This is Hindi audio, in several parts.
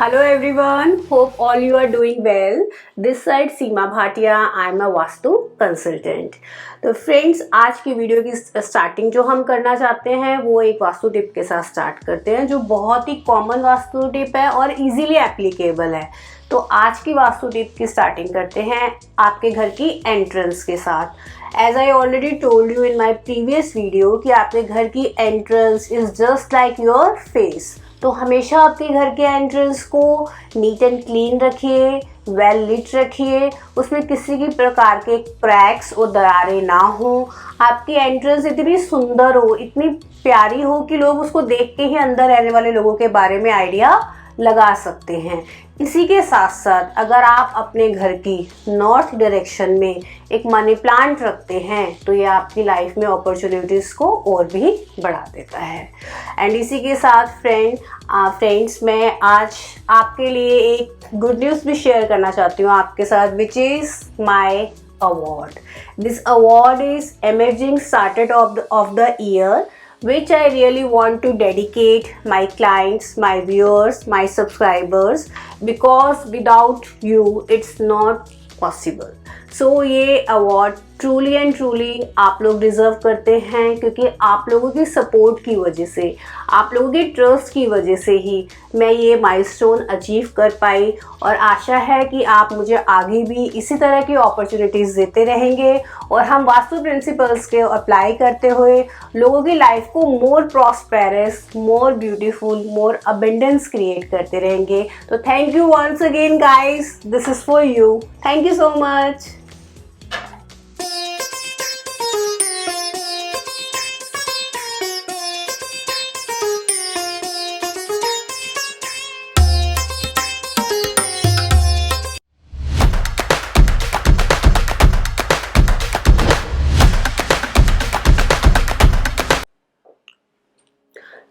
Hello everyone, hope all you are doing well. This side Seema Bhatia, I am a vastu consultant. तो फ्रेंड्स, आज की वीडियो की स्टार्टिंग जो हम करना चाहते हैं वो एक वास्तु टिप के साथ स्टार्ट करते हैं जो बहुत ही कॉमन वास्तु टिप है और इजीली एप्लीकेबल है। तो आज की वास्तु टिप की स्टार्टिंग करते हैं आपके घर की एंट्रेंस के साथ। As I already told you in my previous video कि आपके घर की entrance is just like your face. तो हमेशा आपके घर के एंट्रेंस को नीट एंड क्लीन रखिए, वेल लिट रखिए, उसमें किसी भी प्रकार के क्रैक्स और दरारें ना हो। आपकी एंट्रेंस इतनी सुंदर हो, इतनी प्यारी हो कि लोग उसको देख के ही अंदर रहने वाले लोगों के बारे में आइडिया लगा सकते हैं। इसी के साथ साथ अगर आप अपने घर की नॉर्थ डायरेक्शन में एक मनी प्लांट रखते हैं तो ये आपकी लाइफ में अपॉर्चुनिटीज़ को और भी बढ़ा देता है। एंड इसी के साथ फ्रेंड्स मैं आज आपके लिए एक गुड न्यूज़ भी शेयर करना चाहती हूँ आपके साथ, which is my award. This award is Emerging Startup of the Year, which I really want to dedicate my clients, my viewers, my subscribers, because without you it's not possible. So ये अवार्ड ट्रूली एंड ट्रूली आप लोग डिज़र्व करते हैं, क्योंकि आप लोगों की सपोर्ट की वजह से, आप लोगों के ट्रस्ट की वजह से ही मैं ये माइलस्टोन अचीव कर पाई। और आशा है कि आप मुझे आगे भी इसी तरह की अपॉर्चुनिटीज़ देते रहेंगे और हम वास्तु प्रिंसिपल्स के अप्लाई करते हुए लोगों की लाइफ को more prosperous, more beautiful, more abundance create करते रहेंगे। तो thank you once again guys, this is for you. Thank you so much.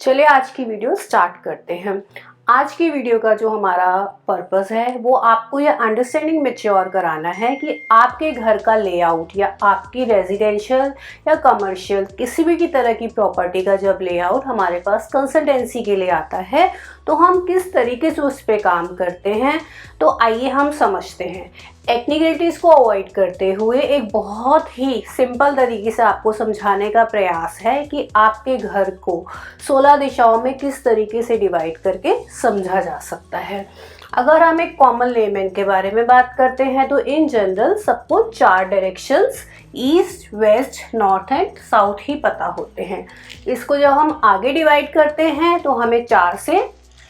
चलिए आज की वीडियो स्टार्ट करते हैं। आज की वीडियो का जो हमारा पर्पस है वो आपको ये अंडरस्टैंडिंग मैच्योर कराना है कि आपके घर का लेआउट या आपकी रेजिडेंशियल या कमर्शियल किसी भी की तरह की प्रॉपर्टी का जब लेआउट हमारे पास कंसल्टेंसी के लिए आता है तो हम किस तरीके से उस पर काम करते हैं। तो आइए हम समझते हैं। टेक्निकलिटीज़ को अवॉइड करते हुए एक बहुत ही सिंपल तरीके से आपको समझाने का प्रयास है कि आपके घर को 16 दिशाओं में किस तरीके से डिवाइड करके समझा जा सकता है। अगर हम एक कॉमन लेमैन के बारे में बात करते हैं तो इन जनरल सबको 4 directions east, west, north and south ही पता होते हैं। इसको जब हम आगे डिवाइड करते हैं तो हमें 4 से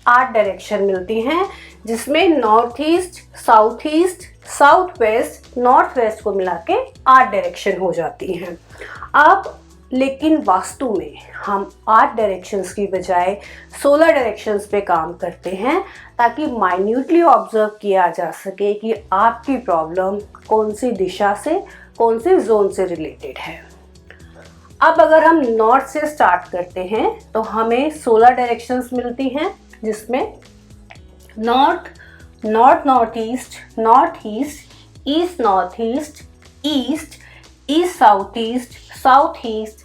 8 डायरेक्शन मिलती हैं, जिसमें north east, south east, south west, north waste को मिला के 8 डायरेक्शन हो जाती हैं। अब लेकिन वास्तु में हम 8 डायरेक्शंस की बजाय 16 डायरेक्शंस पे काम करते हैं ताकि माइन्यूटली ऑब्जर्व किया जा सके कि आपकी प्रॉब्लम कौन सी दिशा से, कौन से जोन से रिलेटेड है। अब अगर हम नॉर्थ से स्टार्ट करते हैं तो हमें 16 डायरेक्शंस मिलती हैं, जिसमें north, north north east, north east, east north east, east, east south east, south east,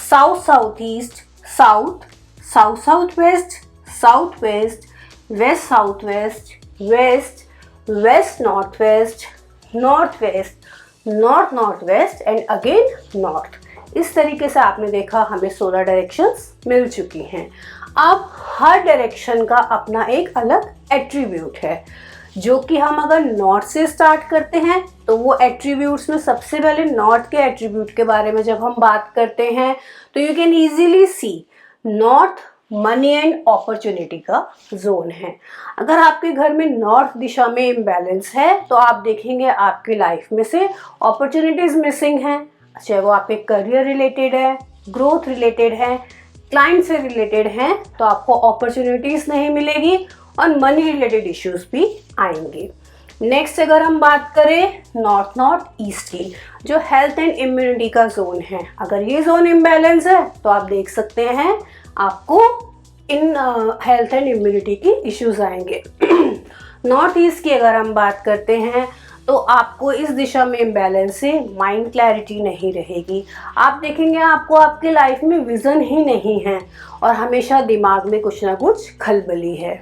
south south east, south, south south west, south west, west south west, west, west north west, north west, north north west and again north. इस तरीके से आपने देखा हमें 16 डायरेक्शंस मिल चुकी हैं। अब हर डायरेक्शन का अपना एक अलग एट्रीब्यूट है, जो कि हम अगर नॉर्थ से स्टार्ट करते हैं तो वो एट्रीब्यूट्स में सबसे पहले नॉर्थ के एट्रीब्यूट के बारे में जब हम बात करते हैं तो you can easily C north money and opportunity का जोन है। अगर आपके घर में नॉर्थ दिशा में इम्बैलेंस है तो आप देखेंगे आपकी लाइफ में से अपॉर्चुनिटीज़ मिसिंग हैं, चाहे वो आपके करियर रिलेटेड है, ग्रोथ रिलेटेड है, क्लाइंट से रिलेटेड हैं, तो आपको अपॉर्चुनिटीज़ नहीं मिलेगी और मनी रिलेटेड इश्यूज भी आएंगे। नेक्स्ट अगर हम बात करें नॉर्थ नॉर्थ ईस्ट की, जो हेल्थ एंड इम्यूनिटी का जोन है, अगर ये जोन इम्बैलेंस है तो आप देख सकते हैं आपको इन हेल्थ एंड इम्यूनिटी की इश्यूज आएंगे। नॉर्थ ईस्ट की अगर हम बात करते हैं तो आपको इस दिशा में इम्बैलेंस से माइंड क्लैरिटी नहीं रहेगी। आप देखेंगे आपको आपकी लाइफ में विज़न ही नहीं है और हमेशा दिमाग में कुछ ना कुछ खलबली है।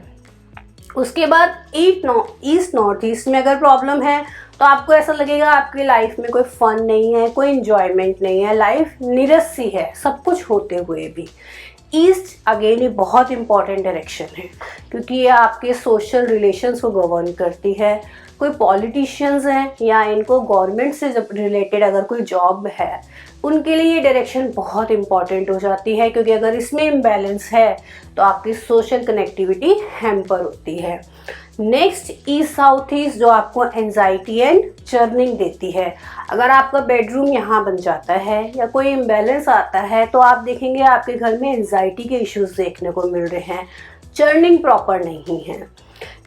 उसके बाद ईस्ट नॉर्थ ईस्ट में अगर प्रॉब्लम है तो आपको ऐसा लगेगा आपकी लाइफ में कोई फन नहीं है, कोई इंजॉयमेंट नहीं है, लाइफ नीरस सी है सब कुछ होते हुए भी। ईस्ट अगेन ये बहुत इंपॉर्टेंट डायरेक्शन है क्योंकि ये आपके सोशल रिलेशंस को गवर्न करती है। कोई पॉलिटिशियंस हैं या इनको गवर्नमेंट से जब रिलेटेड अगर कोई जॉब है उनके लिए ये डायरेक्शन बहुत इंपॉर्टेंट हो जाती है, क्योंकि अगर इसमें इम्बैलेंस है तो आपकी सोशल कनेक्टिविटी हैम्पर होती है। नेक्स्ट ईस्ट साउथ ईस्ट जो आपको एंजाइटी एंड चर्निंग देती है। अगर आपका बेडरूम यहाँ बन जाता है या कोई इम्बैलेंस आता है तो आप देखेंगे आपके घर में एंजाइटी के इश्यूज देखने को मिल रहे हैं, चर्निंग प्रॉपर नहीं है।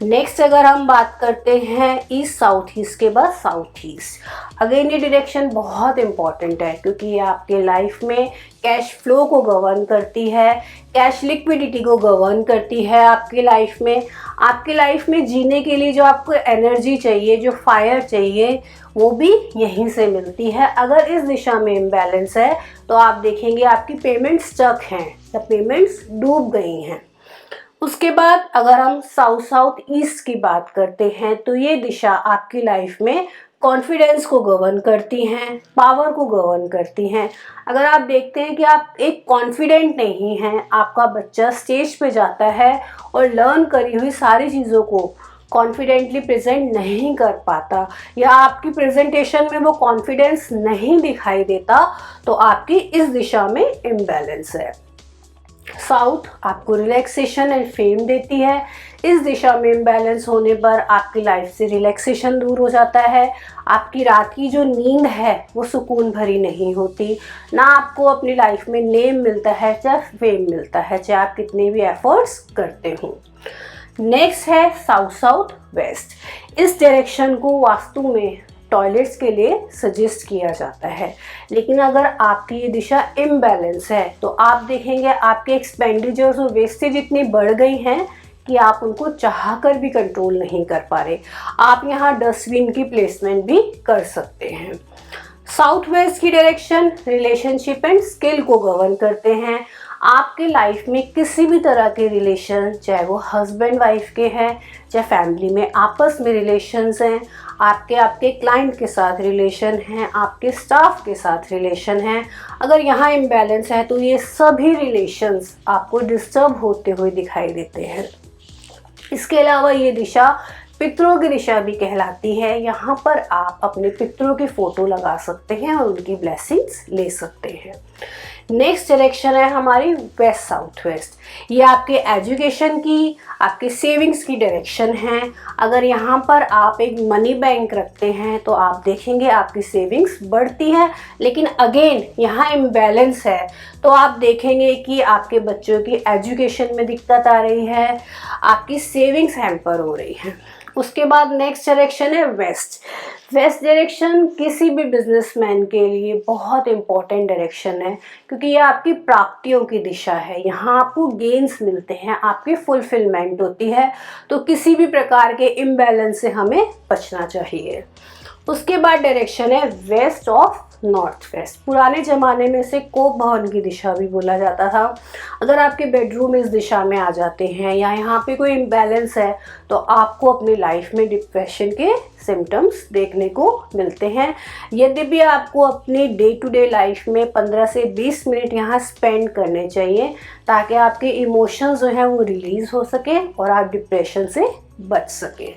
नेक्स्ट अगर हम बात करते हैं ईस्ट साउथ ईस्ट के बाद साउथ ईस्ट, अगेन ये डायरेक्शन बहुत इंपॉर्टेंट है क्योंकि ये आपके लाइफ में कैश फ्लो को गवर्न करती है, कैश लिक्विडिटी को गवर्न करती है। आपकी लाइफ में जीने के लिए जो आपको एनर्जी चाहिए, जो फायर चाहिए, वो भी यहीं से मिलती है। अगर इस दिशा में इम्बैलेंस है तो आप देखेंगे आपकी पेमेंट्स स्टक हैं या पेमेंट्स डूब गई हैं। उसके बाद अगर हम साउथ ईस्ट की बात करते हैं तो ये दिशा आपकी लाइफ में कॉन्फिडेंस को गवर्न करती हैं, पावर को गवर्न करती हैं। अगर आप देखते हैं कि आप एक कॉन्फिडेंट नहीं हैं, आपका बच्चा स्टेज पे जाता है और लर्न करी हुई सारी चीज़ों को कॉन्फिडेंटली प्रेजेंट नहीं कर पाता या आपकी प्रेजेंटेशन में वो कॉन्फिडेंस नहीं दिखाई देता, तो आपकी इस दिशा में इम्बैलेंस है। साउथ आपको रिलैक्सेशन एंड फेम देती है। इस दिशा में इम्बैलेंस होने पर आपकी लाइफ से रिलैक्सेशन दूर हो जाता है, आपकी रात की जो नींद है वो सुकून भरी नहीं होती, ना आपको अपनी लाइफ में नेम मिलता है चाहे फेम मिलता है, चाहे आप कितने भी एफर्ट्स करते हो। नेक्स्ट है साउथ वेस्ट। इस डायरेक्शन को वास्तु में टॉयलेट्स के लिए सजेस्ट किया जाता है, लेकिन अगर आपकी ये दिशा इम्बैलेंस है तो आप देखेंगे आपके एक्सपेंडिचर्स और वेस्टेज इतनी बढ़ गई हैं कि आप उनको चाह कर भी कंट्रोल नहीं कर पा रहे। आप यहाँ डस्टबिन की प्लेसमेंट भी कर सकते हैं। साउथ वेस्ट की डायरेक्शन रिलेशनशिप एंड स्किल को गवर्न करते हैं। आपके लाइफ में किसी भी तरह के रिलेशन, चाहे वो हस्बैंड वाइफ के हैं, चाहे फैमिली में आपस में रिलेशंस हैं, आपके क्लाइंट के साथ रिलेशन हैं, आपके स्टाफ के साथ रिलेशन हैं, अगर यहाँ इम्बैलेंस है तो ये सभी रिलेशंस आपको डिस्टर्ब होते हुए दिखाई देते हैं। इसके अलावा ये दिशा पितरों की दिशा भी कहलाती है। यहाँ पर आप अपने पितरों की फ़ोटो लगा सकते हैं और उनकी ब्लेसिंग्स ले सकते हैं। नेक्स्ट डायरेक्शन है हमारी वेस्ट साउथ वेस्ट। ये आपके एजुकेशन की, आपके सेविंग्स की डायरेक्शन है। अगर यहाँ पर आप एक मनी बैंक रखते हैं तो आप देखेंगे आपकी सेविंग्स बढ़ती है, लेकिन अगेन यहाँ इम्बैलेंस है तो आप देखेंगे कि आपके बच्चों की एजुकेशन में दिक्कत आ रही है, आपकी सेविंग्स हैम्पर हो रही है। उसके बाद नेक्स्ट डायरेक्शन है वेस्ट। वेस्ट डायरेक्शन किसी भी बिजनेसमैन के लिए बहुत इंपॉर्टेंट डायरेक्शन है क्योंकि ये आपकी प्राप्तियों की दिशा है। यहाँ आपको गेन्स मिलते हैं, आपकी फुलफिलमेंट होती है, तो किसी भी प्रकार के इम्बैलेंस से हमें बचना चाहिए। उसके बाद डायरेक्शन है वेस्ट ऑफ नॉर्थ वेस्ट। पुराने ज़माने में इसे कोप भवन की दिशा भी बोला जाता था। अगर आपके बेडरूम इस दिशा में आ जाते हैं या यहाँ पे कोई इम्बैलेंस है तो आपको अपनी लाइफ में डिप्रेशन के सिम्टम्स देखने को मिलते हैं। यद्यपि आपको अपनी डे टू डे लाइफ में 15 से 20 मिनट यहाँ स्पेंड करने चाहिए ताकि आपके इमोशंस जो हैं वो रिलीज़ हो सके और आप डिप्रेशन से बच सकें।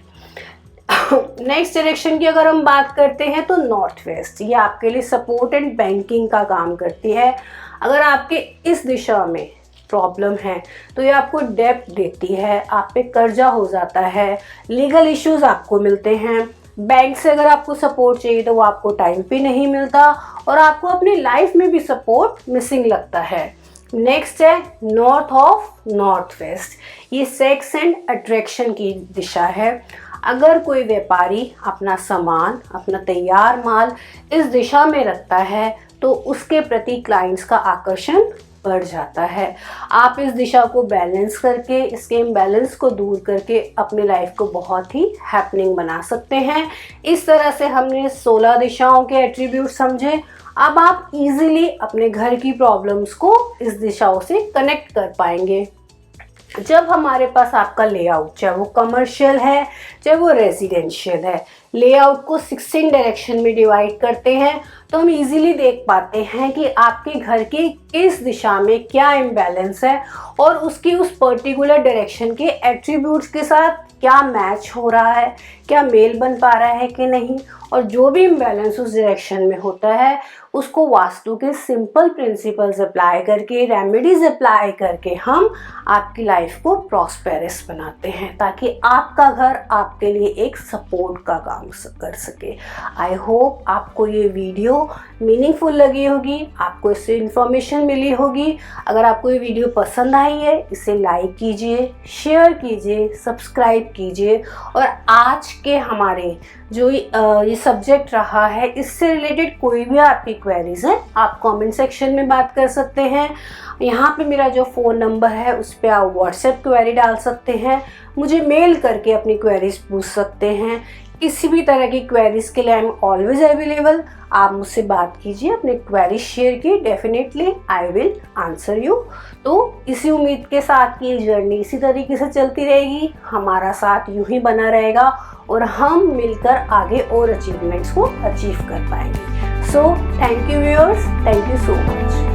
नेक्स्ट डायरेक्शन की अगर हम बात करते हैं तो नॉर्थ वेस्ट, ये आपके लिए सपोर्ट एंड बैंकिंग का काम करती है। अगर आपके इस दिशा में प्रॉब्लम है तो ये आपको डेब्ट देती है, आप पे कर्जा हो जाता है, लीगल इश्यूज आपको मिलते हैं, बैंक से अगर आपको सपोर्ट चाहिए तो वो आपको टाइम पे नहीं मिलता और आपको अपनी लाइफ में भी सपोर्ट मिसिंग लगता है। नेक्स्ट है नॉर्थ ऑफ नॉर्थ वेस्ट, ये सेक्स एंड अट्रैक्शन की दिशा है। अगर कोई व्यापारी अपना सामान, अपना तैयार माल इस दिशा में रखता है तो उसके प्रति क्लाइंट्स का आकर्षण बढ़ जाता है। आप इस दिशा को बैलेंस करके, इसके इम्बैलेंस को दूर करके अपनी लाइफ को बहुत ही हैपनिंग बना सकते हैं। इस तरह से हमने 16 दिशाओं के एट्रीब्यूट समझे। अब आप इजीली अपने घर की प्रॉब्लम्स को इस दिशाओं से कनेक्ट कर पाएंगे। जब हमारे पास आपका लेआउट, चाहे वो कमर्शियल है चाहे वो रेजिडेंशियल है, लेआउट को 16 डायरेक्शन में डिवाइड करते हैं तो हम इजीली देख पाते हैं कि आपके घर की किस दिशा में क्या इम्बैलेंस है और उसकी उस पर्टिकुलर डायरेक्शन के एट्रीब्यूट्स के साथ क्या मैच हो रहा है, क्या मेल बन पा रहा है कि नहीं। और जो भी इम्बैलेंस उस डायरेक्शन में होता है उसको वास्तु के सिंपल प्रिंसिपल्स अप्लाई करके, रेमेडीज अप्लाई करके हम आपकी लाइफ को प्रॉस्पेरस बनाते हैं ताकि आपका घर आपके लिए एक सपोर्ट का काम कर सके। आई होप आपको ये वीडियो मीनिंगफुल लगी होगी, आपको इससे इंफॉर्मेशन मिली होगी। अगर आपको ये वीडियो पसंद आई है इसे लाइक कीजिए, शेयर कीजिए, सब्सक्राइब कीजिए। और आज के हमारे जो ये सब्जेक्ट रहा है इससे रिलेटेड कोई भी आपकी क्वेरीज हैं आप कमेंट सेक्शन में बात कर सकते हैं। यहाँ पे मेरा जो फ़ोन नंबर है उस पर आप व्हाट्सएप क्वेरी डाल सकते हैं, मुझे मेल करके अपनी क्वेरीज पूछ सकते हैं। किसी भी तरह की क्वेरीज के लिए आई एम ऑलवेज अवेलेबल। आप मुझसे बात कीजिए, अपने क्वेरीज शेयर की, definitely I will answer you. तो इसी उम्मीद के साथ कि ये जर्नी इसी तरीके से चलती रहेगी, हमारा साथ यूं ही बना रहेगा और हम मिलकर आगे और अचीवमेंट्स को अचीव कर पाएंगे। So thank you viewers, thank you so much.